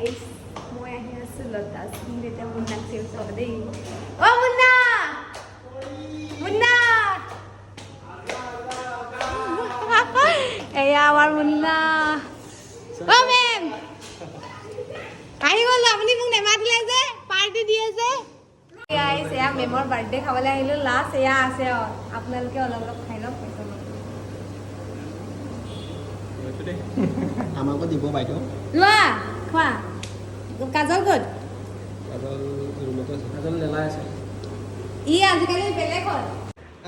guys মই আহি আছো লতাস কিন্তু এতিয়া মুন্নাক চিনি চাব দেই অ মুন্না মুন্না এয়া আমাৰ মুন্না অ মেম আহি গ'ল আপুনি মোক নেমাতিলে যে পাৰ্টি দিয়ে যে গাইস এয়া মেমৰ বাৰ্থডে খাবলৈ আহিলো লাষ্ট এয়া আছে আপোনালোকে অলপ অলপ খাই লওক আমাকো দিব বাইদেউ লোৱা খোৱা কাজল ক'ত কাজল ৰুমতে আছে কাজল লেলাই আছে ই আজিকালি বেলেগ হ'ল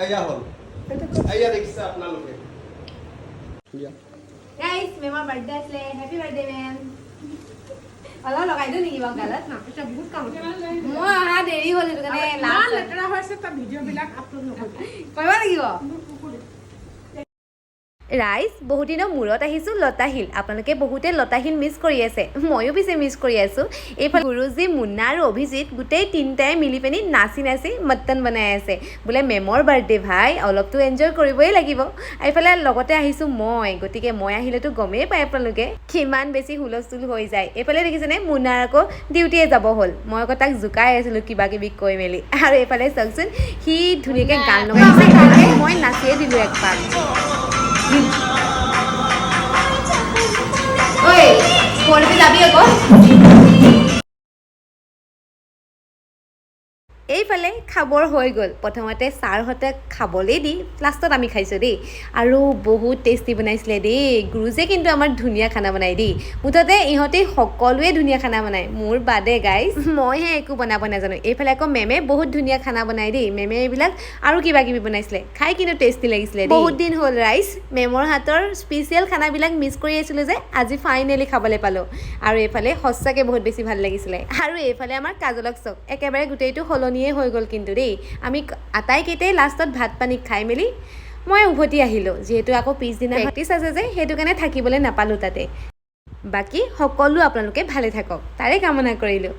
এয়া হ'ল এয়া দেখিছে আপোনালোকে গাইস মেমৰ বাৰ্থডে আছিলে হেপী বাৰ্থডে মেম অলপ লগাই দিওঁ নেকি বাৰু গালত না এটা বহুত কাম মই অহা দেৰি হ'ল সেইটো কাৰণে লাষ্ট লেতেৰা হৈছে তাৰ ভিডিঅ'বিলাক আপলোড নকৰিবি কৰিব লাগিব ৰাইজ বহুত দিনৰ মূৰত আহিছোঁ লতাশিল আপোনালোকে বহুতে লতাশিল মিছ কৰি আছে ময়ো পিছে মিছ কৰি আছোঁ এইফালে গুৰুজী মুন্না আৰু অভিজিত গোটেই তিনিটাই মিলি পিনি নাচি নাচি মটন বনাই আছে বোলে মেমৰ বাৰ্থডে ভাই অলপতো এনজয় কৰিবই লাগিব এইফালে লগতে আহিছোঁ মই গতিকে মই আহিলেতো গমেই পায় আপোনালোকে কিমান বেছি হুলস্থুল হৈ যায় এইফালে দেখিছেনে মুন্নাৰ আকৌ ডিউটিয়ে যাব হ'ল মই আকৌ তাক জোকাই আছিলোঁ কিবা কিবি কৈ মেলি আৰু এইফালে চাওকচোন সি ধুনীয়াকৈ গান লগাইছে কাৰণে মই নাচিয়ে দিলোঁ একপাক ঐ পঢ়বি যাবি আকৌ এইফালে খাবৰ হৈ গ'ল প্ৰথমতে ছাৰহঁতে খাবলৈ দি লাষ্টত আমি খাইছোঁ দেই আৰু বহুত টেষ্টি বনাইছিলে দেই গুৰুজে কিন্তু আমাৰ ধুনীয়া খানা বনাই দেই মুঠতে ইহঁতে সকলোৱে ধুনীয়া খানা বনায় মোৰ বাদে গাইজ মইহে একো বনাব নাজানো এইফালে আকৌ মেমে বহুত ধুনীয়া খানা বনাই দেই মেমে এইবিলাক আৰু কিবা কিবি বনাইছিলে খাই কিন্তু টেষ্টি লাগিছিলে বহুত দিন হ'ল ৰাইজ মেমৰ হাতৰ স্পেচিয়েল খানাবিলাক মিছ কৰি আছিলোঁ যে আজি ফাইনেলি খাবলৈ পালোঁ আৰু এইফালে সঁচাকৈ বহুত বেছি ভাল লাগিছিলে আৰু এইফালে আমাৰ কাজলক চক একেবাৰে গোটেইটো সলনি হৈ গ'ল কিন্তু দেই আমি আটাইকেইটাই লাষ্টত ভাত পানী খাই মেলি মই উভতি আহিলোঁ যিহেতু আকৌ পিছদিনা প্ৰেক্টিছ আছে যে সেইটো কাৰণে থাকিবলৈ নাপালোঁ তাতে বাকী সকলো আপোনালোকে ভালে থাকক তাৰে কামনা কৰিলোঁ